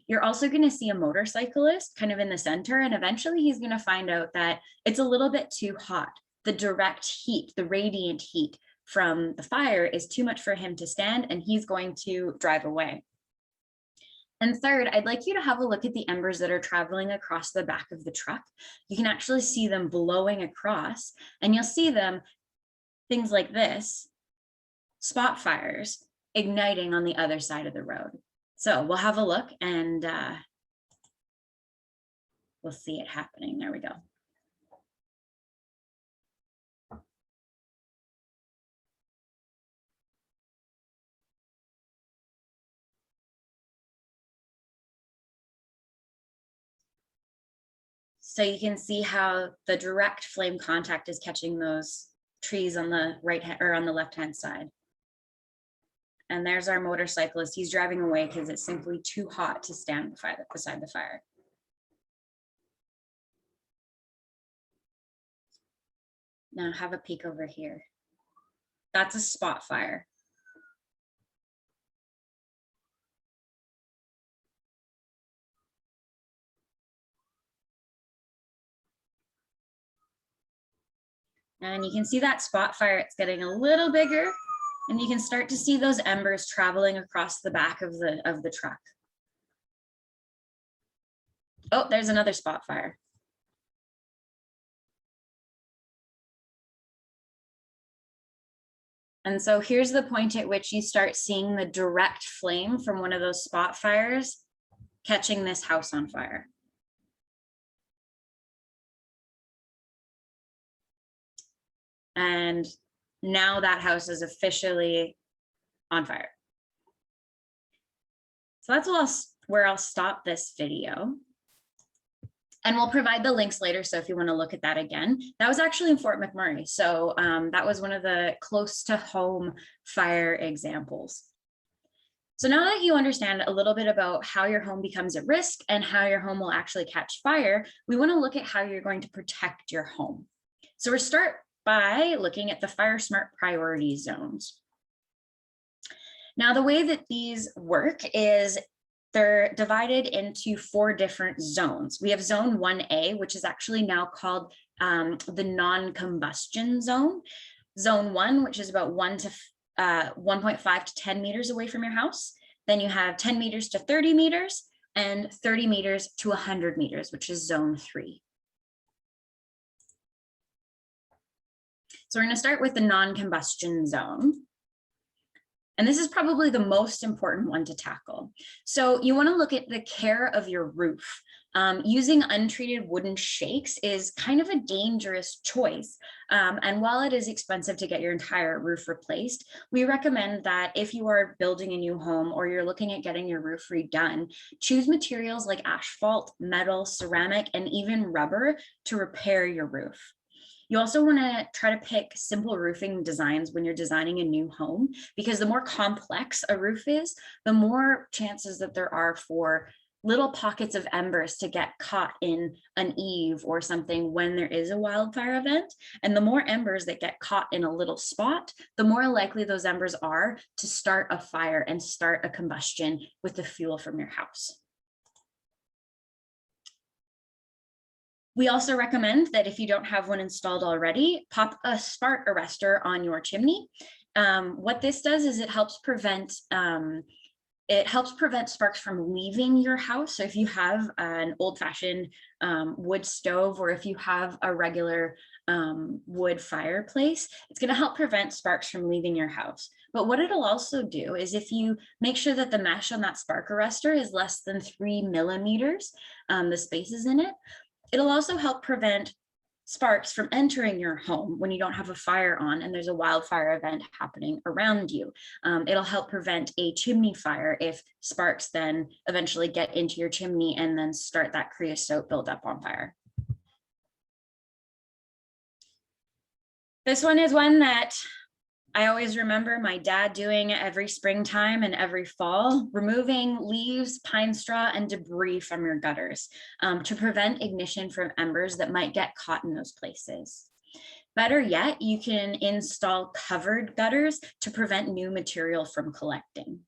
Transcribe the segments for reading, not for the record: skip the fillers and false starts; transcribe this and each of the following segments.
You're also going to see a motorcyclist kind of in the center, and eventually he's going to find out that it's a little bit too hot. The direct heat, the radiant heat from the fire is too much for him to stand, and he's going to drive away. And third, I'd like you to have a look at the embers that are traveling across the back of the truck. You can actually see them blowing across, and you'll see them, things like this, spot fires igniting on the other side of the road. So we'll have a look and we'll see it happening. There we go. So you can see how the direct flame contact is catching those trees on the right hand or on the left hand side. And there's our motorcyclist. He's driving away because it's simply too hot to stand beside the fire. Now have a peek over here. That's a spot fire. And you can see that spot fire, it's getting a little bigger, and you can start to see those embers traveling across the back of the truck. Oh, there's another spot fire. And so here's the point at which you start seeing the direct flame from one of those spot fires catching this house on fire. And now that house is officially on fire. So that's where I'll stop this video. And we'll provide the links later, so if you want to look at that again. That was actually in Fort McMurray. So that was one of the close to home fire examples. So now that you understand a little bit about how your home becomes at risk and how your home will actually catch fire, we want to look at how you're going to protect your home. So we'll start by looking at the Fire Smart Priority Zones. Now, the way that these work is they're divided into 4 different zones. We have zone 1A, which is actually now called the non-combustion zone. Zone 1, which is about 1.5 to 10 meters away from your house. Then you have 10 meters to 30 meters and 30 meters to 100 meters, which is zone 3. So we're going to start with the non-combustion zone. And this is probably the most important one to tackle. So you want to look at the care of your roof. Using untreated wooden shakes is kind of a dangerous choice. And while it is expensive to get your entire roof replaced, we recommend that if you are building a new home or you're looking at getting your roof redone, choose materials like asphalt, metal, ceramic, and even rubber to repair your roof. You also want to try to pick simple roofing designs when you're designing a new home, because the more complex a roof is, the more chances that there are for little pockets of embers to get caught in an eave or something when there is a wildfire event. And the more embers that get caught in a little spot, the more likely those embers are to start a fire and start a combustion with the fuel from your house. We also recommend that if you don't have one installed already, pop a spark arrestor on your chimney. What this does is it helps prevent sparks from leaving your house. So if you have an old-fashioned wood stove, or if you have a regular wood fireplace, it's going to help prevent sparks from leaving your house. But what it'll also do is if you make sure that the mesh on that spark arrestor is less than 3 millimeters, the spaces in it, it'll also help prevent sparks from entering your home when you don't have a fire on and there's a wildfire event happening around you. It'll help prevent a chimney fire if sparks then eventually get into your chimney and then start that creosote buildup on fire. This one is one that I always remember my dad doing every springtime and every fall, removing leaves, pine straw, and debris from your gutters to prevent ignition from embers that might get caught in those places. Better yet, you can install covered gutters to prevent new material from collecting.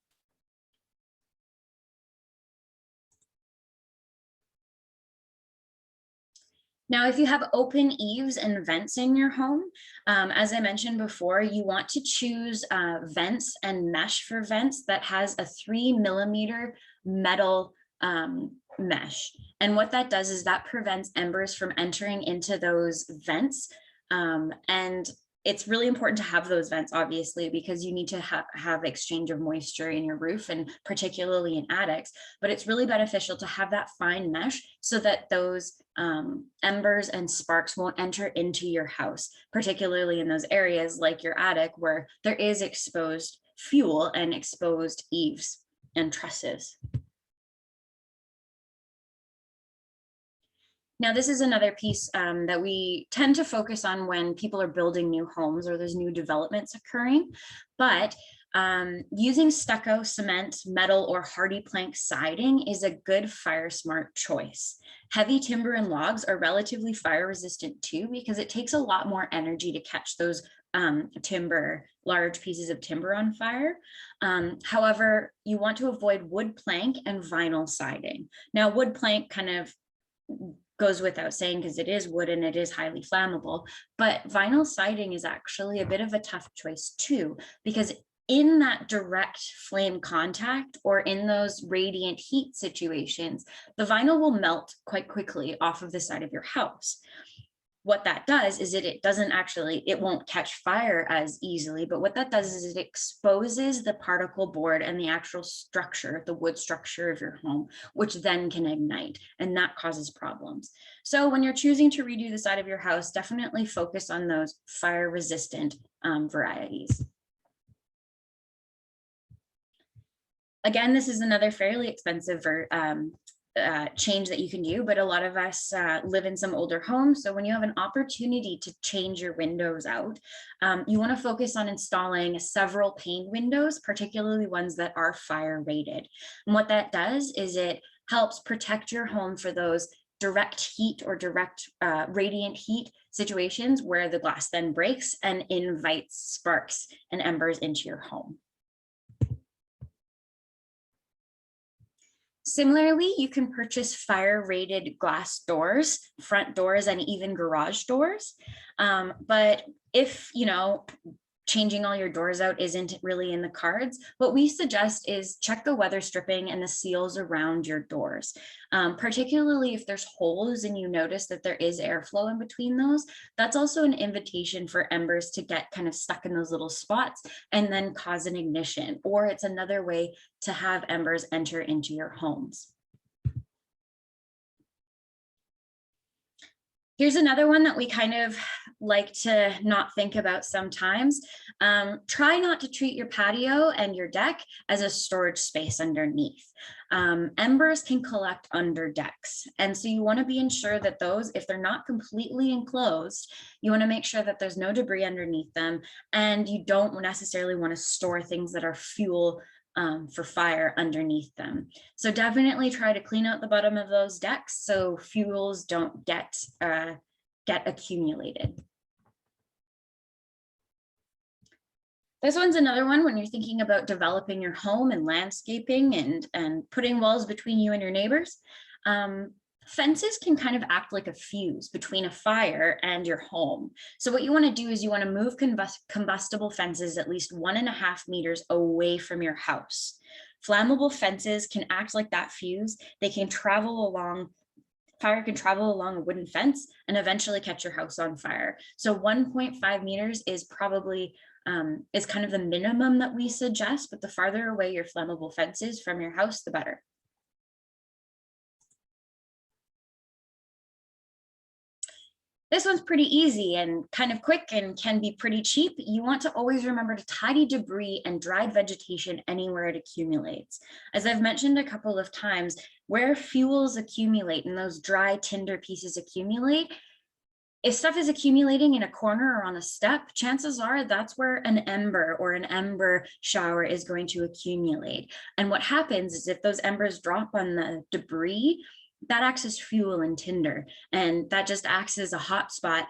Now, if you have open eaves and vents in your home, as I mentioned before, you want to choose vents and mesh for vents that has a 3 mm metal mesh. And what that does is that prevents embers from entering into those vents. And it's really important to have those vents, obviously, because you need to have exchange of moisture in your roof, and particularly in attics. But it's really beneficial to have that fine mesh so that those embers and sparks won't enter into your house, particularly in those areas like your attic where there is exposed fuel and exposed eaves and trusses. Now, this is another piece that we tend to focus on when people are building new homes or there's new developments occurring, but using stucco, cement, metal, or hardy plank siding is a good fire smart choice. Heavy timber and logs are relatively fire resistant too, because it takes a lot more energy to catch those large pieces of timber on fire. However, you want to avoid wood plank and vinyl siding. Now, wood plank kind of goes without saying because it is wood and it is highly flammable, but vinyl siding is actually a bit of a tough choice too, because in that direct flame contact or in those radiant heat situations, the vinyl will melt quite quickly off of the side of your house. What that does is it won't catch fire as easily, but what that does is it exposes the particle board and the actual structure, the wood structure of your home, which then can ignite, and that causes problems. So when you're choosing to redo the side of your house, definitely focus on those fire resistant varieties. Again, this is another fairly expensive change that you can do, but a lot of us live in some older homes. So when you have an opportunity to change your windows out, you want to focus on installing several pane windows, particularly ones that are fire rated. And what that does is it helps protect your home for those direct heat or direct radiant heat situations where the glass then breaks and invites sparks and embers into your home. Similarly, you can purchase fire rated glass doors, front doors, and even garage doors. But if, changing all your doors out isn't really in the cards, what we suggest is check the weather stripping and the seals around your doors. Particularly if there's holes and you notice that there is airflow in between those, that's also an invitation for embers to get kind of stuck in those little spots and then cause an ignition, or it's another way to have embers enter into your homes. Here's another one that we kind of like to not think about sometimes. Try not to treat your patio and your deck as a storage space underneath. Embers can collect under decks. And so you want to be ensured that those, if they're not completely enclosed, you want to make sure that there's no debris underneath them. And you don't necessarily want to store things that are fuel for fire underneath them. So definitely try to clean out the bottom of those decks so fuels don't get accumulated. This one's another one when you're thinking about developing your home and landscaping and putting walls between you and your neighbors. Fences can kind of act like a fuse between a fire and your home. So what you want to do is you want to move combustible fences at least 1.5 meters away from your house. Flammable fences can act like that fuse. Fire can travel along a wooden fence and eventually catch your house on fire. So 1.5 meters is probably is kind of the minimum that we suggest, but the farther away your flammable fence is from your house, the better. This one's pretty easy and kind of quick and can be pretty cheap. You want to always remember to tidy debris and dried vegetation anywhere it accumulates. As I've mentioned a couple of times, where fuels accumulate and those dry tinder pieces accumulate, if stuff is accumulating in a corner or on a step, chances are that's where an ember or an ember shower is going to accumulate. And what happens is if those embers drop on the debris, that acts as fuel and tinder, and that just acts as a hot spot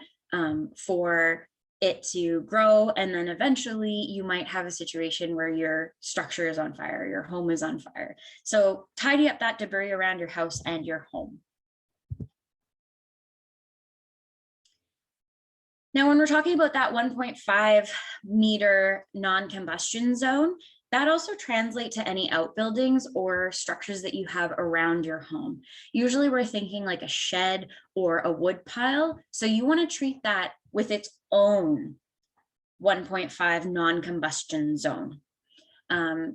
for it to grow. And then eventually you might have a situation where your structure is on fire, your home is on fire. So tidy up that debris around your house and your home. Now, when we're talking about that 1.5 meter non-combustion zone, that also translates to any outbuildings or structures that you have around your home. Usually we're thinking like a shed or a wood pile. So you want to treat that with its own 1.5 non-combustion zone.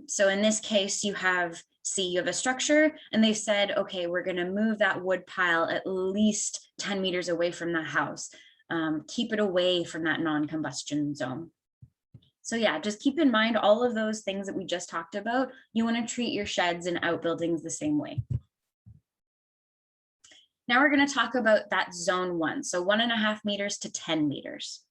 So in this case, you have a structure and they said, okay, we're going to move that wood pile at least 10 meters away from the house. Keep it away from that non-combustion zone. So yeah, just keep in mind all of those things that we just talked about. You want to treat your sheds and outbuildings the same way. Now we're going to talk about that zone 1. So 1.5 meters to 10 meters.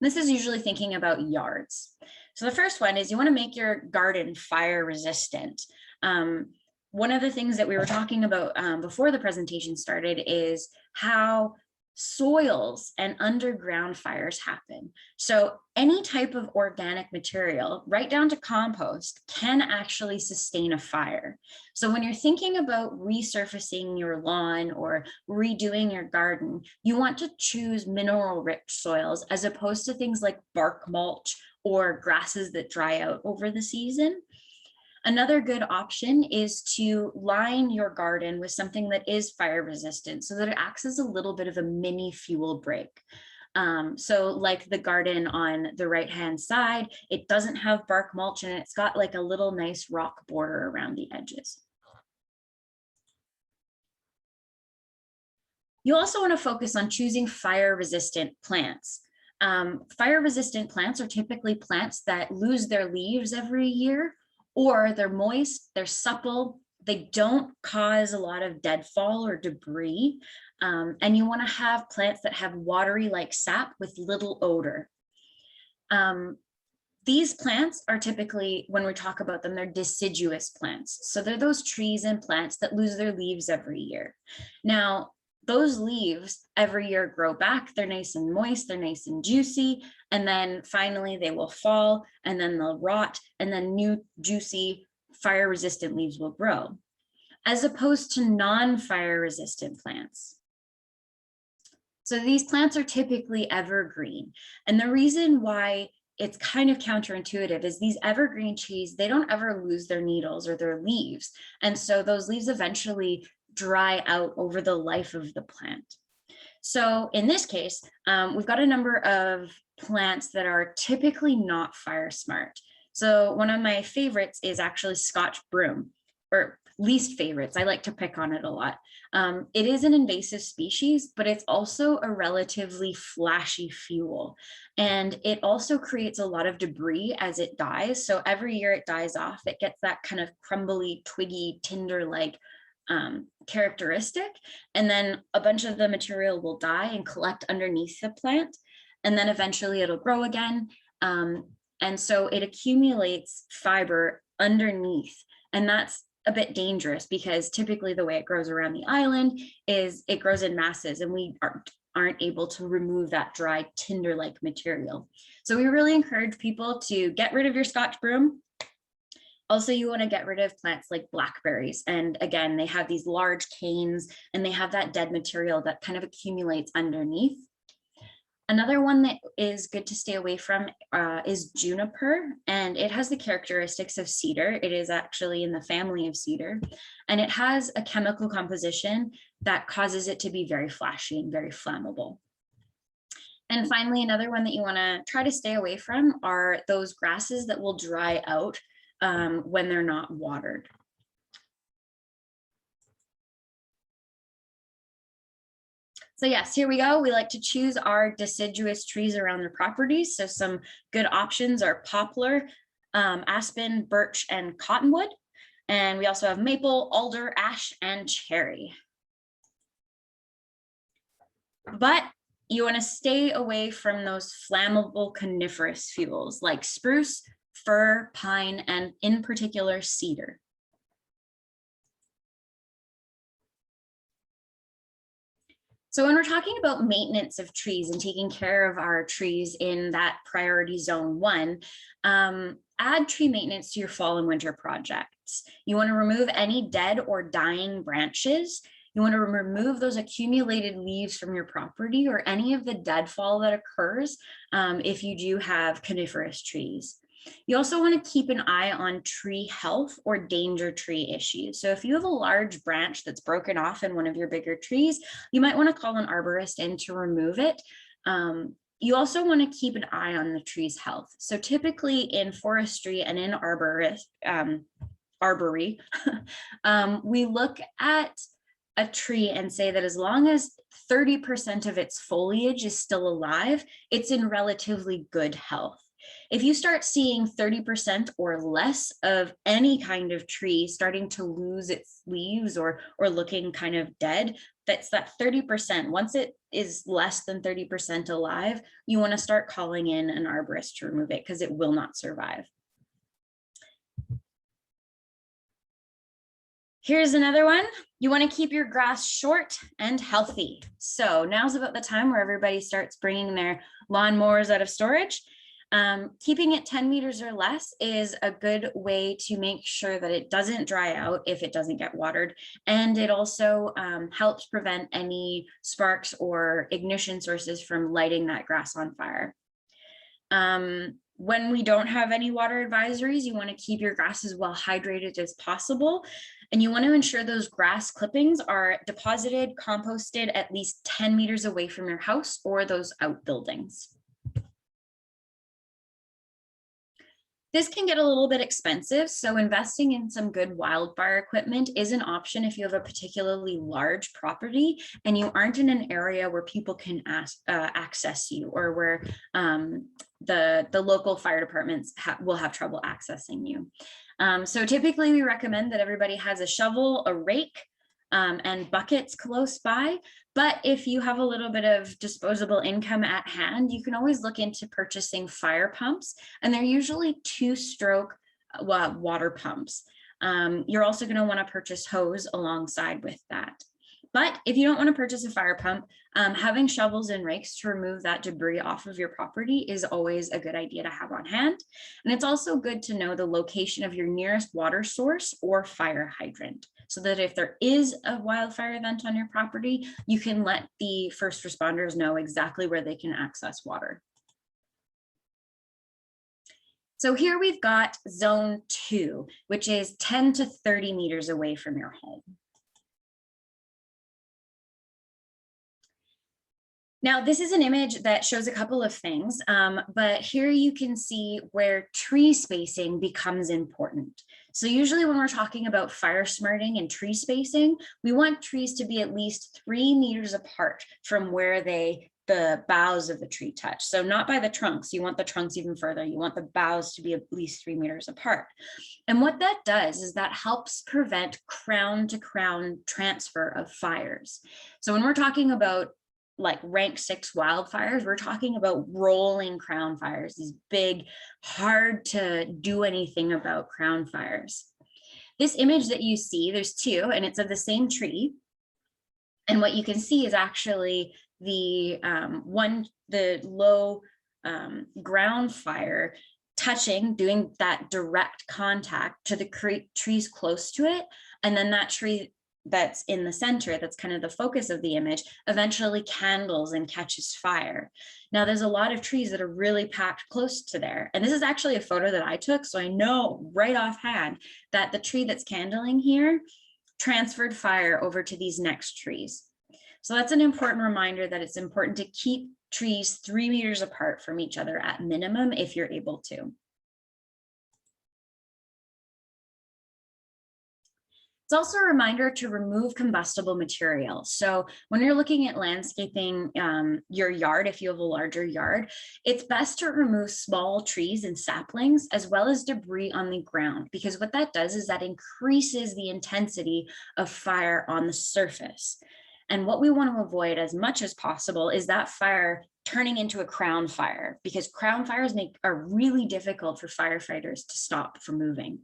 This is usually thinking about yards. So the first one is you want to make your garden fire resistant. One of the things that we were talking about before the presentation started is how soils and underground fires happen. So any type of organic material, right down to compost, can actually sustain a fire. So when you're thinking about resurfacing your lawn or redoing your garden, you want to choose mineral-rich soils as opposed to things like bark mulch or grasses that dry out over the season. Another good option is to line your garden with something that is fire resistant so that it acts as a little bit of a mini fuel break. So like the garden on the right-hand side, it doesn't have bark mulch and it's got like a little nice rock border around the edges. You also want to focus on choosing fire-resistant plants. Fire-resistant plants are typically plants that lose their leaves every year, or they're moist, they're supple, they don't cause a lot of deadfall or debris. And you want to have plants that have watery like sap with little odor. These plants are typically, when we talk about them, they're deciduous plants. So they're those trees and plants that lose their leaves every year. Now, those leaves every year grow back. They're nice and moist, they're nice and juicy. And then finally they will fall and then they'll rot and then new juicy fire resistant leaves will grow, as opposed to non-fire resistant plants. So these plants are typically evergreen. And the reason why it's kind of counterintuitive is these evergreen trees, they don't ever lose their needles or their leaves. And so those leaves eventually dry out over the life of the plant. So in this case, we've got a number of plants that are typically not fire smart. So one of my favorites is actually Scotch broom, or least favorites. I like to pick on it a lot. It is an invasive species, but it's also a relatively flashy fuel. And it also creates a lot of debris as it dies. So every year it dies off, it gets that kind of crumbly, twiggy, tinder-like characteristic, and then a bunch of the material will die and collect underneath the plant, and then eventually it'll grow again, and so it accumulates fiber underneath, and that's a bit dangerous because typically the way it grows around the island is it grows in masses, and we aren't able to remove that dry tinder-like material. So we really encourage people to get rid of your Scotch broom. Also, you want to get rid of plants like blackberries. And again, they have these large canes and they have that dead material that kind of accumulates underneath. Another one that is good to stay away from is juniper, and it has the characteristics of cedar. It is actually in the family of cedar, and it has a chemical composition that causes it to be very flashy and very flammable. And finally, another one that you want to try to stay away from are those grasses that will dry out when they're not watered. So yes, here we go. We like to choose our deciduous trees around their properties. So some good options are poplar, aspen, birch, and cottonwood. And we also have maple, alder, ash, and cherry. But you want to stay away from those flammable coniferous fuels like spruce, fir, pine, and in particular cedar. So when we're talking about maintenance of trees and taking care of our trees in that priority zone 1, add tree maintenance to your fall and winter projects. You want to remove any dead or dying branches. You want to remove those accumulated leaves from your property or any of the deadfall that occurs if you do have coniferous trees. You also want to keep an eye on tree health or danger tree issues. So if you have a large branch that's broken off in one of your bigger trees, you might want to call an arborist in to remove it. You also want to keep an eye on the tree's health. So typically in forestry and in arbory, we look at a tree and say that as long as 30% of its foliage is still alive, it's in relatively good health. If you start seeing 30% or less of any kind of tree starting to lose its leaves or looking kind of dead, that's that 30%. Once it is less than 30% alive, you want to start calling in an arborist to remove it because it will not survive. Here's another one. You want to keep your grass short and healthy. So now's about the time where everybody starts bringing their lawnmowers out of storage. Keeping it 10 meters or less is a good way to make sure that it doesn't dry out if it doesn't get watered. And it also helps prevent any sparks or ignition sources from lighting that grass on fire. When we don't have any water advisories, you want to keep your grass as well hydrated as possible. And you want to ensure those grass clippings are deposited, composted at least 10 meters away from your house or those outbuildings. This can get a little bit expensive, so investing in some good wildfire equipment is an option if you have a particularly large property and you aren't in an area where people can access you or where the local fire departments will have trouble accessing you. So typically we recommend that everybody has a shovel, a rake, and buckets close by. But if you have a little bit of disposable income at hand, you can always look into purchasing fire pumps, and they're usually 2-stroke water pumps. You're also going to want to purchase hose alongside with that. But if you don't want to purchase a fire pump, having shovels and rakes to remove that debris off of your property is always a good idea to have on hand. And it's also good to know the location of your nearest water source or fire hydrant, so that if there is a wildfire event on your property, you can let the first responders know exactly where they can access water. So here we've got zone 2, which is 10 to 30 meters away from your home. Now, this is an image that shows a couple of things, but here you can see where tree spacing becomes important. So usually when we're talking about fire smarting and tree spacing, we want trees to be at least 3 meters apart from where the boughs of the tree touch. So not by the trunks, you want the trunks even further. You want the boughs to be at least 3 meters apart. And what that does is that helps prevent crown to crown transfer of fires. So when we're talking about like rank 6 wildfires, we're talking about rolling crown fires, these big, hard to do anything about crown fires. This image that you see, there's 2, and it's of the same tree. And what you can see is actually the low ground fire touching, doing that direct contact to the trees close to it. And then that tree that's in the center, that's kind of the focus of the image, eventually kindles and catches fire. Now there's a lot of trees that are really packed close to there. And this is actually a photo that I took, so I know right offhand that the tree that's kindling here transferred fire over to these next trees. So that's an important reminder that it's important to keep trees 3 meters apart from each other at minimum if you're able to. It's also a reminder to remove combustible material. So when you're looking at landscaping your yard, if you have a larger yard, it's best to remove small trees and saplings as well as debris on the ground, because what that does is that increases the intensity of fire on the surface. And what we want to avoid as much as possible is that fire turning into a crown fire, because crown fires are really difficult for firefighters to stop from moving.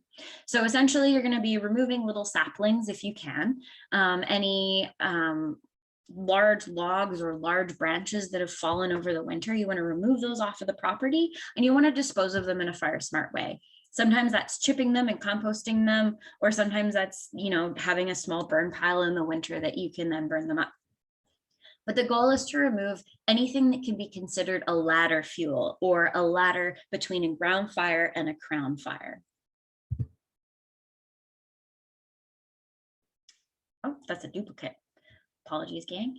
So essentially you're going to be removing little saplings if you can, any large logs or large branches that have fallen over the winter, you want to remove those off of the property and you want to dispose of them in a fire smart way. Sometimes that's chipping them and composting them, or sometimes that's, having a small burn pile in the winter that you can then burn them up. But the goal is to remove anything that can be considered a ladder fuel or a ladder between a ground fire and a crown fire. Oh, that's a duplicate. Apologies, gang.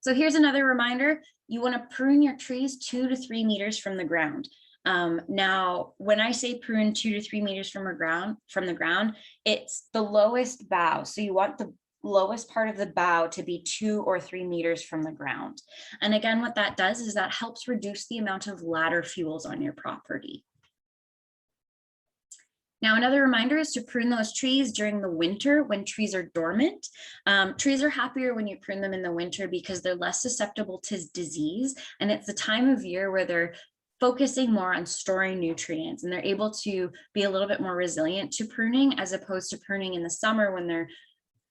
So here's another reminder. You want to prune your trees 2 to 3 meters from the ground. Now, when I say prune 2 to 3 meters from the ground, it's the lowest bough. So you want the lowest part of the bough to be 2 or 3 meters from the ground. And again, what that does is that helps reduce the amount of ladder fuels on your property. Now, another reminder is to prune those trees during the winter when trees are dormant. Trees are happier when you prune them in the winter because they're less susceptible to disease. And it's the time of year where they're focusing more on storing nutrients and they're able to be a little bit more resilient to pruning, as opposed to pruning in the summer when their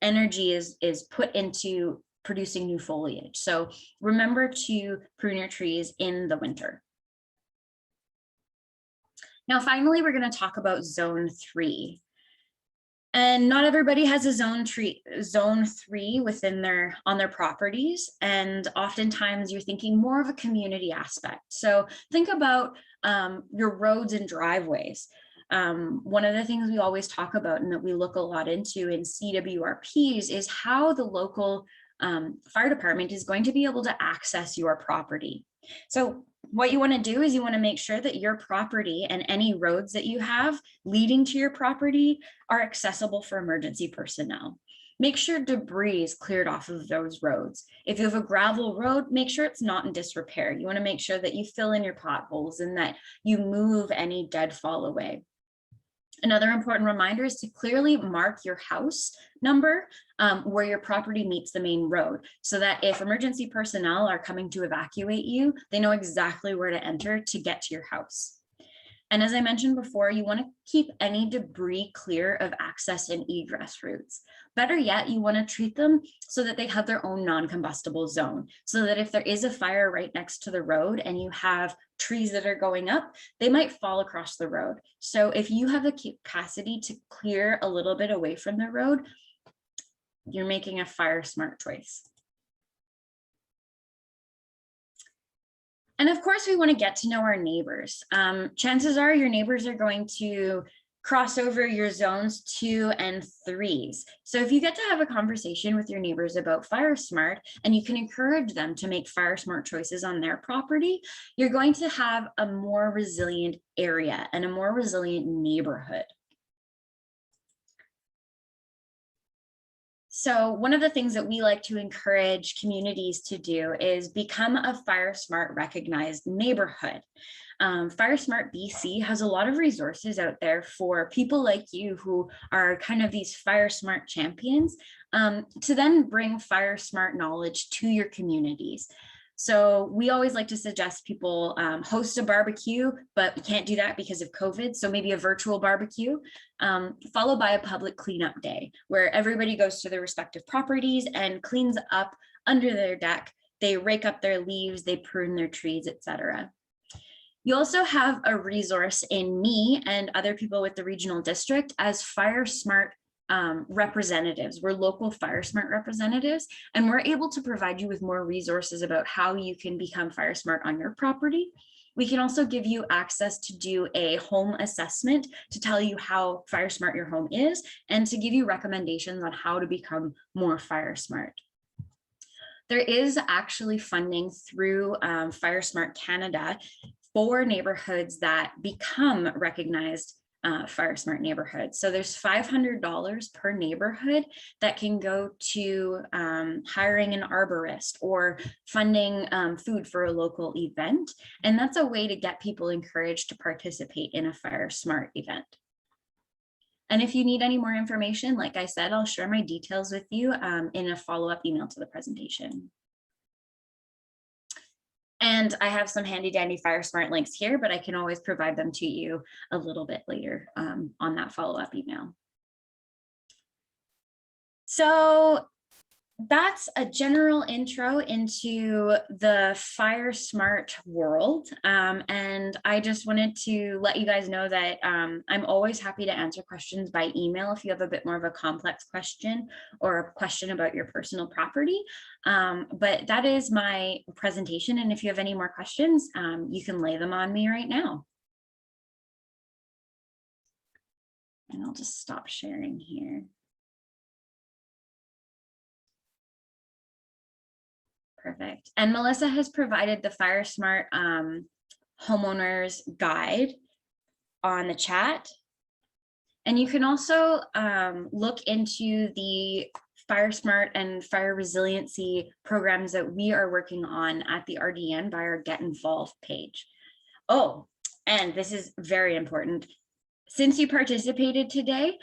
energy is put into producing new foliage. So remember to prune your trees in the winter. Now, finally, we're going to talk about zone 3. And not everybody has a zone 3 on their properties. And oftentimes you're thinking more of a community aspect. So think about your roads and driveways. One of the things we always talk about and that we look a lot into in CWRPs is how the local fire department is going to be able to access your property. So what you want to do is you want to make sure that your property and any roads that you have leading to your property are accessible for emergency personnel. Make sure debris is cleared off of those roads. If you have a gravel road, make sure it's not in disrepair. You want to make sure that you fill in your potholes and that you move any deadfall away. Another important reminder is to clearly mark your house number where your property meets the main road, so that if emergency personnel are coming to evacuate you, they know exactly where to enter to get to your house. And as I mentioned before, you want to keep any debris clear of access and egress routes. Better yet, you want to treat them so that they have their own non-combustible zone, so that if there is a fire right next to the road and you have trees that are going up, they might fall across the road. So if you have the capacity to clear a little bit away from the road, you're making a fire smart choice. And of course, we want to get to know our neighbors. Chances are your neighbors are going to cross over your zones 2 and 3s. So if you get to have a conversation with your neighbors about Fire Smart and you can encourage them to make Fire Smart choices on their property, you're going to have a more resilient area and a more resilient neighborhood. So one of the things that we like to encourage communities to do is become a Fire Smart recognized neighborhood. Fire Smart BC has a lot of resources out there for people like you who are kind of these Fire Smart champions to then bring Fire Smart knowledge to your communities. So we always like to suggest people host a barbecue, but we can't do that because of COVID. So maybe a virtual barbecue, followed by a public cleanup day where everybody goes to their respective properties and cleans up under their deck. They rake up their leaves, they prune their trees, etc. You also have a resource in me and other people with the regional district as Fire Smart representatives. We're local Fire Smart representatives, and we're able to provide you with more resources about how you can become Fire Smart on your property. We can also give you access to do a home assessment to tell you how Fire Smart your home is and to give you recommendations on how to become more Fire Smart. There is actually funding through Fire Smart Canada for neighborhoods that become recognized Fire Smart neighborhoods. So there's $500 per neighborhood that can go to hiring an arborist or funding food for a local event. And that's a way to get people encouraged to participate in a Fire Smart event. And if you need any more information, like I said, I'll share my details with you in a follow-up email to the presentation. And I have some handy dandy Fire Smart links here, but I can always provide them to you a little bit later on that follow-up email. So that's a general intro into the FireSmart world. And I just wanted to let you guys know that I'm always happy to answer questions by email if you have a bit more of a complex question or a question about your personal property. But that is my presentation. And if you have any more questions, you can lay them on me right now. And I'll just stop sharing here. Perfect. And Melissa has provided the FireSmart homeowners guide on the chat. And you can also look into the FireSmart and fire resiliency programs that we are working on at the RDN by our Get Involved page. Oh, and this is very important. Since you participated today,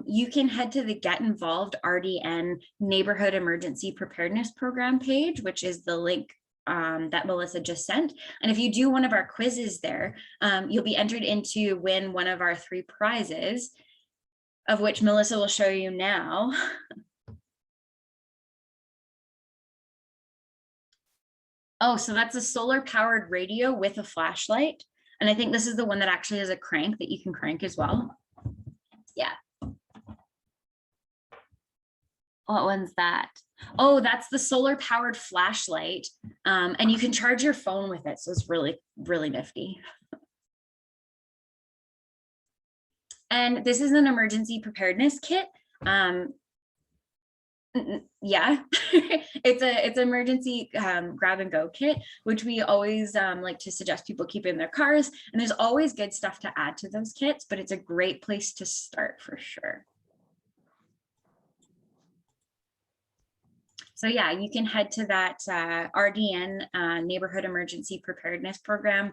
you can head to the Get Involved RDN Neighborhood Emergency Preparedness Program page, which is the link that Melissa just sent. And if you do one of our quizzes there, you'll be entered in to win one of our 3 prizes, of which Melissa will show you now. Oh, so that's a solar powered radio with a flashlight. And I think this is the one that actually has a crank that you can crank as well. Yeah. What one's that? Oh, that's the solar powered flashlight. And you can charge your phone with it. So it's really, really nifty. And this is an emergency preparedness kit. Yeah, it's an emergency grab and go kit, which we always like to suggest people keep in their cars. And there's always good stuff to add to those kits, but it's a great place to start for sure. So yeah, you can head to that RDN Neighborhood Emergency Preparedness Program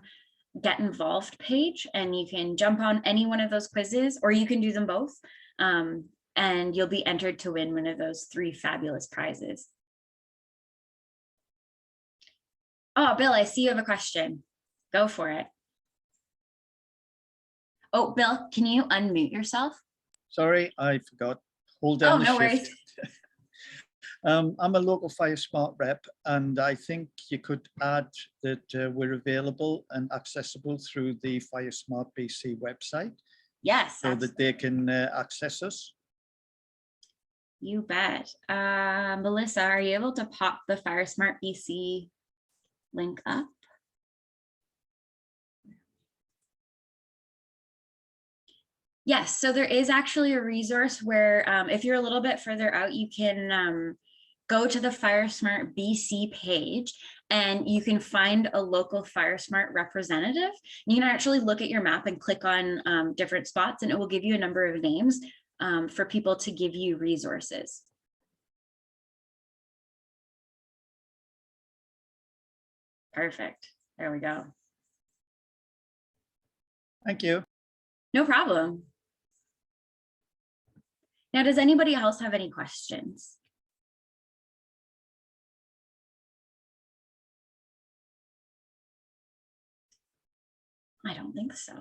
Get Involved page, and you can jump on any one of those quizzes, or you can do them both. And you'll be entered to win one of those 3 fabulous prizes. Oh, Bill, I see you have a question. Go for it. Oh, Bill, can you unmute yourself? Sorry, I forgot. Hold down the no shift. Worries. I'm a local FireSmart rep, and I think you could add that we're available and accessible through the FireSmart BC website. Yes. So that they can access us. You bet. Melissa, are you able to pop the FireSmart BC link up? Yes, so there is actually a resource where if you're a little bit further out, you can go to the FireSmart BC page and you can find a local FireSmart representative. You can actually look at your map and click on different spots, and it will give you a number of names for people to give you resources. Perfect. There we go. Thank you. No problem. Now, does anybody else have any questions? I don't think so.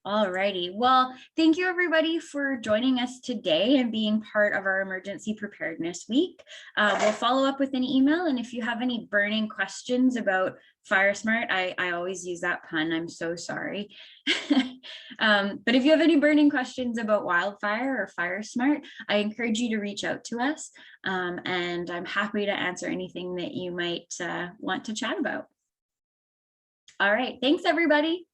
All righty. Well, thank you everybody for joining us today and being part of our Emergency Preparedness Week. We'll follow up with an email, and if you have any burning questions about FireSmart, I always use that pun, I'm so sorry. But if you have any burning questions about wildfire or FireSmart, I encourage you to reach out to us, and I'm happy to answer anything that you might want to chat about. All right, thanks everybody.